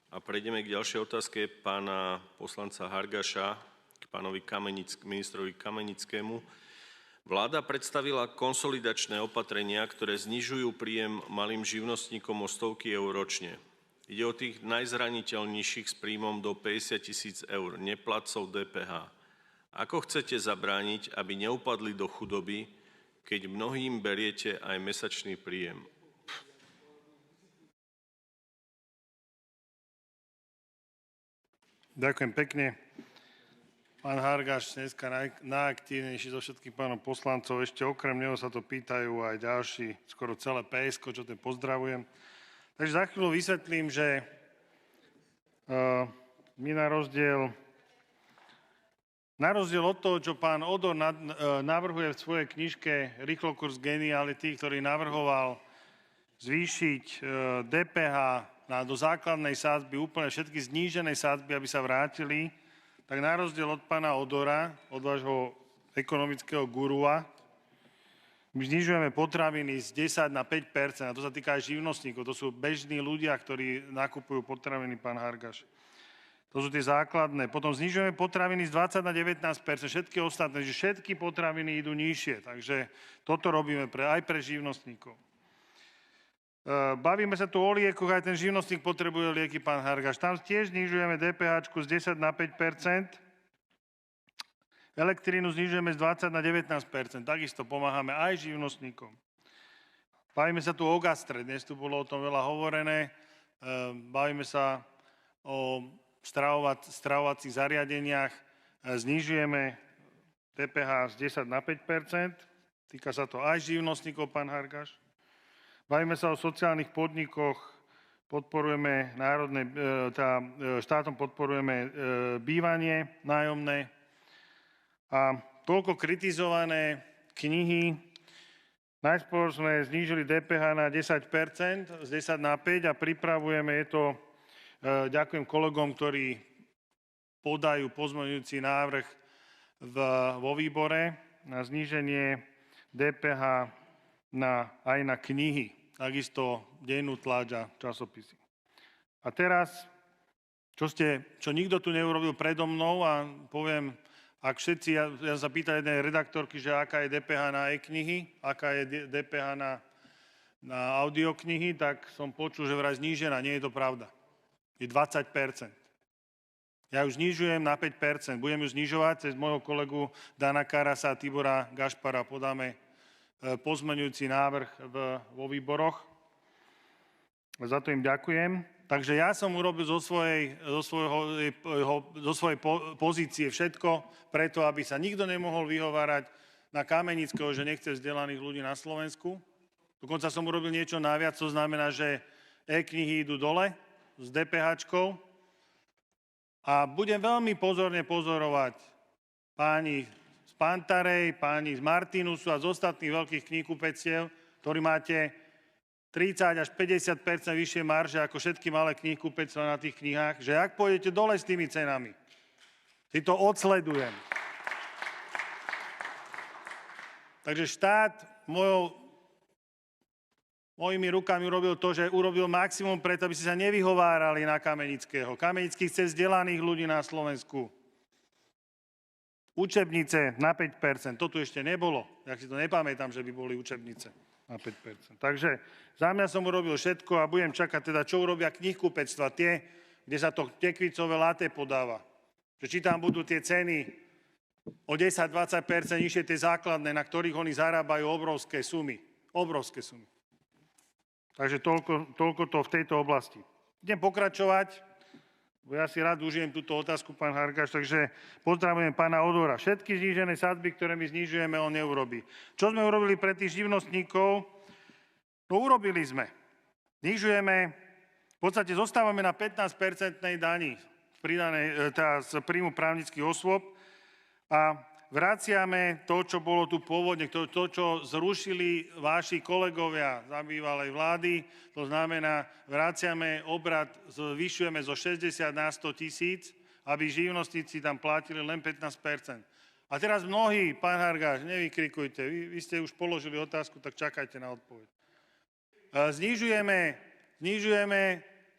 A prejdeme k ďalšej otázke pána poslanca Hargaša k pánovi ministrovi Kamenickému. Vláda predstavila konsolidačné opatrenia, ktoré znižujú príjem malým živnostníkom o stovky eur ročne. Ide o tých najzraniteľnejších s príjmom do 50 000 eur, neplatcov DPH. Ako chcete zabrániť, aby neupadli do chudoby, keď mnohým beriete aj mesačný príjem? Ďakujem pekne. Pán Hargaš, dneska najaktívnejší zo všetkých pánov poslancov. Ešte okrem neho sa to pýtajú aj ďalší, skoro celé PSK, čo to pozdravujem. Takže za chvíľu vysvetlím, že my na rozdiel od toho, čo pán Odor navrhuje v svojej knižke Rýchlokurs geniality, ktorý navrhoval zvýšiť DPH do základnej sadzby, úplne všetky znížené sadzby, aby sa vrátili, tak na rozdiel od pána Odora, od vášho ekonomického gurua, my znižujeme potraviny z 10 na 5%, a to sa týka aj živnostníkov, to sú bežní ľudia, ktorí nakupujú potraviny, pán Hargaš. To sú tie základné. Potom znižujeme potraviny z 20 na 19%, všetky ostatné, že všetky potraviny idú nižšie, takže toto robíme aj pre živnostníkov. Bavíme sa tu o liekoch, aj ten živnostník potrebuje lieky, pán Hargaš. Tam tiež znižujeme DPH z 10 na 5%. Elektrínu znižujeme z 20 na 19%. Takisto pomáhame aj živnostníkom. Bavíme sa tu o gastre. Dnes tu bolo o tom veľa hovorené. Bavíme sa o stravovacích zariadeniach. Znižujeme DPH z 10 na 5%. Týka sa to aj živnostníkov, pán Hargaš. Bavíme sa o sociálnych podnikoch, podporujeme štátom podporujeme bývanie, nájomné a toľko kritizované knihy. Najskôr sme znížili DPH na 10%, z 10 na 5 a pripravujeme ďakujem kolegom, ktorí podajú pozmeňujúci návrh vo výbore na zníženie DPH aj na knihy. Takisto dennú tlač a časopisy. A teraz, čo nikto tu neurobil predo mnou a poviem, ak všetci, ja sa pýtam jednej redaktorky, že aká je DPH na e-knihy, aká je DPH na audioknihy, tak som počul, že vraj znížená. Nie je to pravda. Je 20%. Ja ju znižujem na 5%. Budem ju znižovať cez môjho kolegu Dana Karasa a Tibora Gašpara. Podáme pozmeňujúci návrh vo výboroch. Za to im ďakujem. Takže ja som urobil zo svojej pozície všetko, preto aby sa nikto nemohol vyhovárať na Kamenického, že nechce vzdelaných ľudí na Slovensku. Dokonca som urobil niečo naviac, to znamená, že e-knihy idú dole s DPH-čkou. A budem veľmi pozorne pozorovať páni Pantarej, páni z Martinusu a z ostatných veľkých kníhkupectiev, ktorí máte 30 až 50% vyššie marže ako všetky malé kníhkupectva na tých knihách, že ak pôjdete dole s tými cenami, si to odsledujem. Takže štát mojimi rukami urobil to, že urobil maximum preto, aby ste sa nevyhovárali na Kamenického. Kamenický chce vzdelaných ľudí na Slovensku. Učebnice na 5%, to tu ešte nebolo. Ja si to nepamätám, že by boli učebnice na 5%. Takže za mňa som urobil všetko a budem čakať teda, čo urobia knihkupectva, tie, kde sa to tekvicové latte podáva. Či tam budú tie ceny o 10-20% nižšie tie základné, na ktorých oni zarábajú obrovské sumy. Obrovské sumy. Takže toľko to v tejto oblasti. Idem pokračovať. Ja si rád užijem túto otázku, pán Hargaš, takže pozdravujem pána Odora. Všetky znížené sadzby, ktoré my znižujeme, on neurobí. Čo sme urobili pre tých živnostníkov? No urobili sme. Znižujeme, v podstate zostávame na 15% dani z príjmu právnických osôb a vraciame to, čo bolo tu pôvodne, to, čo zrušili vaši kolegovia za bývalej vlády, to znamená, vraciame obrat, zvyšujeme zo 60 na 100 tisíc, aby živnostníci tam platili len 15%. A teraz mnohí, pán Hargaš, nevykrikujte, vy ste už položili otázku, tak čakajte na odpoveď. Znižujeme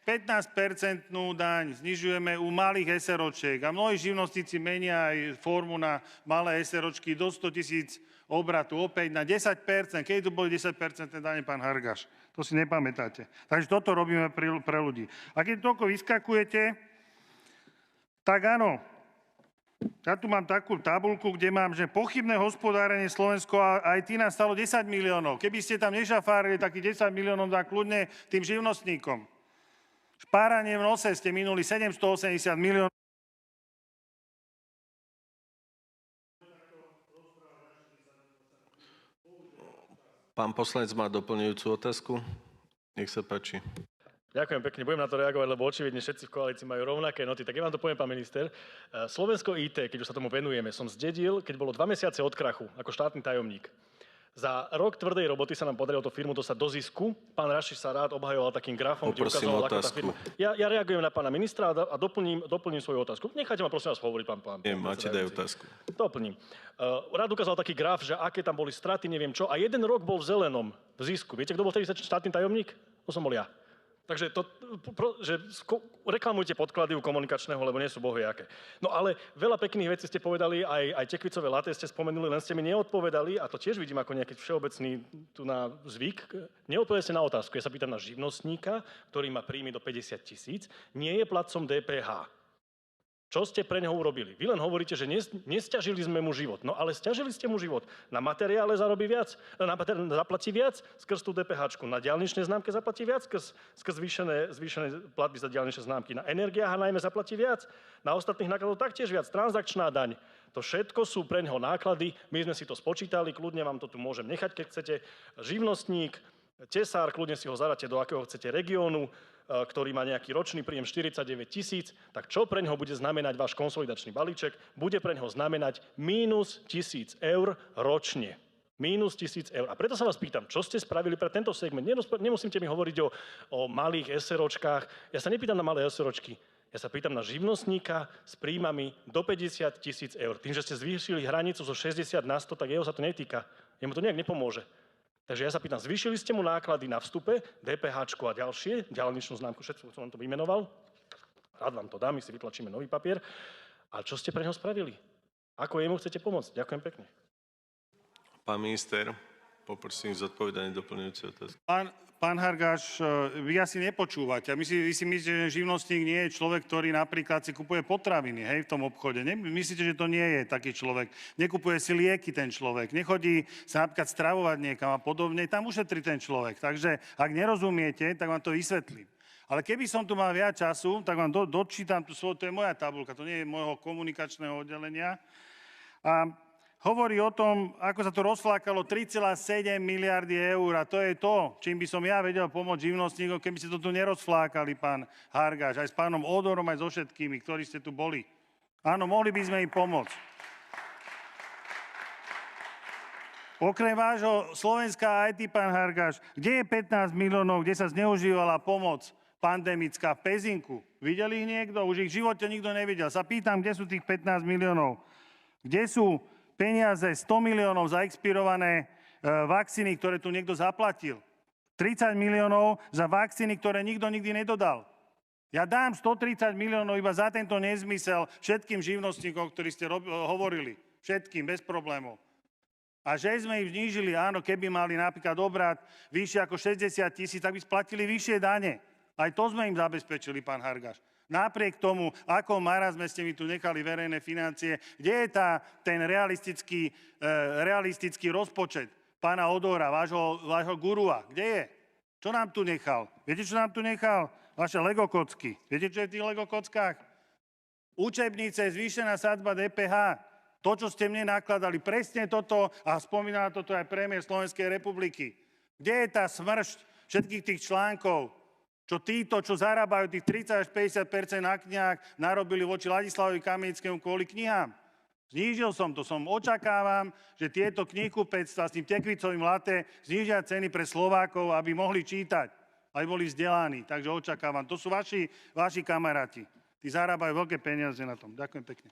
15% daň znižujeme u malých SROčiek a mnohí živnostníci menia aj formu na malé SROčky do 100 000 obratu, opäť na 10%. Keď tu boli 10% dane, pán Hargáš? To si nepamätáte. Takže toto robíme pre ľudí. A keď toľko vyskakujete, tak áno, ja tu mám takú tabuľku, kde mám, že pochybné hospodárenie Slovensko a IT nás stalo 10 miliónov. Keby ste tam nešafárili, takých 10 miliónov dá kľudne tým živnostníkom. Špáranie v nose ste minuli 780 miliónov. Pán poslanec má doplňujúcu otázku. Nech sa páči. Ďakujem pekne, budem na to reagovať, lebo očividne všetci v koalícii majú rovnaké noty. Tak ja vám to poviem, pán minister. Slovensko IT, keď už sa tomu venujeme, som zdedil, keď bolo 2 mesiace od krachu, ako štátny tajomník. Za rok tvrdej roboty sa nám podarilo tú firmu dostať do zisku. Pán Rašiš sa rád obhajoval takým grafom, kde ukazoval, ako tá firma... Ja reagujem na pána ministra a doplním svoju otázku. Nechajte ma prosím vás hovoriť, pán. Nie, máte daj otázku. Doplním. Rád ukázal taký graf, že aké tam boli straty, neviem čo. A jeden rok bol v zelenom, v zisku. Viete, kto bol vtedy štátny tajomník? To som bol ja. Takže reklamujte podklady u komunikačného, lebo nie sú bohviaké. No ale veľa pekných vecí ste povedali, aj tekvicové latte ste spomenuli, len ste mi neodpovedali, a to tiež vidím ako nejaký všeobecný tu na zvyk, neodpovedali ste na otázku. Ja sa pýtam na živnostníka, ktorý má príjmy do 50 000, nie je platcom DPH. Čo ste pre neho urobili? Vy len hovoríte, že nesťažili sme mu život. No ale sťažili ste mu život. Na materiále zarobí viac, zaplatí viac skrz tú DPH-čku. Na diaľničnej známke zaplatí viac skrz zvýšené platby za diaľničné známky. Na energiách a najmä zaplatí viac. Na ostatných nákladov taktiež viac. Transakčná daň. To všetko sú pre neho náklady. My sme si to spočítali, kľudne vám to tu môžem nechať, keď chcete. Živnostník, tesár, kľudne si ho zadáte do akého chcete regiónu, ktorý má nejaký ročný príjem 49 000, tak čo pre neho bude znamenať váš konsolidačný balíček? Bude pre neho znamenať minus 1 000 eur ročne. Minus 1 000 eur. A preto sa vás pýtam, čo ste spravili pre tento segment? Nemusíte mi hovoriť o malých SROčkách. Ja sa nepýtam na malé SROčky. Ja sa pýtam na živnostníka s príjmami do 50 000 eur. Tým, že ste zvýšili hranicu zo 60 na 100, tak jeho sa to netýka. Jemu to nejak nepomôže. Takže ja sa pýtam, zvýšili ste mu náklady na vstupe, DPH a ďalšie, diaľničnú známku, všetko som vám to vymenoval. Rád vám to dám, my si vytlačíme nový papier. A čo ste pre neho spravili? Ako jemu chcete pomôcť? Ďakujem pekne. Pán minister, poprosím zodpovedanie doplňujúce otázky. Pán Hargáš, vy asi nepočúvate. Vy si myslíte, že živnostník nie je človek, ktorý napríklad si kupuje potraviny, hej, v tom obchode. Myslíte, že to nie je taký človek. Nekupuje si lieky ten človek. Nechodí sa napríklad stravovať niekam a podobne. Tam ušetrí ten človek. Takže ak nerozumiete, tak vám to vysvetlím. Ale keby som tu mal viac času, tak vám dočítam to je moja tabuľka, to nie je môjho komunikačného oddelenia. A hovorí o tom, ako sa to rozflákalo 3,7 miliardy eur a to je to, čím by som ja vedel pomôcť živnostníkom, keby ste to tu nerozflákali, pán Hargáš, aj s pánom Odorom, aj so všetkými, ktorí ste tu boli. Áno, mohli by sme im pomôcť. Okrem vášho Slovenská IT, pán Hargáš, kde je 15 miliónov, kde sa zneužívala pomoc pandemická v Pezinku? Videli ich niekto? Už ich v živote nikto nevidel. Sa pýtam, kde sú tých 15 miliónov? Kde sú peniaze 100 miliónov za expirované vakcíny, ktoré tu niekto zaplatil. 30 miliónov za vakcíny, ktoré nikto nikdy nedodal. Ja dám 130 miliónov iba za tento nezmysel všetkým živnostníkom, ktorí ste hovorili. Všetkým, bez problémov. A že sme im znížili, áno, keby mali napríklad obrat vyššie ako 60 000, tak by splatili vyššie dane. Aj to sme im zabezpečili, pán Hargáš. Napriek tomu, ako marazme ste mi tu nechali verejné financie, kde je ten realistický rozpočet pána Odora, vášho gurua? Kde je? Čo nám tu nechal? Viete, čo nám tu nechal? Vaše Lego kocky. Viete, čo je v tých Lego kockách? Učebnice, zvýšená sadzba DPH. To, čo ste mne nakladali, presne toto, a spomínala toto aj premiér Slovenskej republiky. Kde je tá smršť všetkých tých článkov, čo títo, čo zarábajú tých 30 až 50% na knihách, narobili voči Ladislavovi Kamenickému kvôli knihám. Znížil som to, očakávam, že tieto knihkupectvá s tým tekvicovým latte znížia ceny pre Slovákov, aby mohli čítať, aby boli vzdelaní. Takže očakávam. To sú vaši kamaráti. Tí zarábajú veľké peniaze na tom. Ďakujem pekne.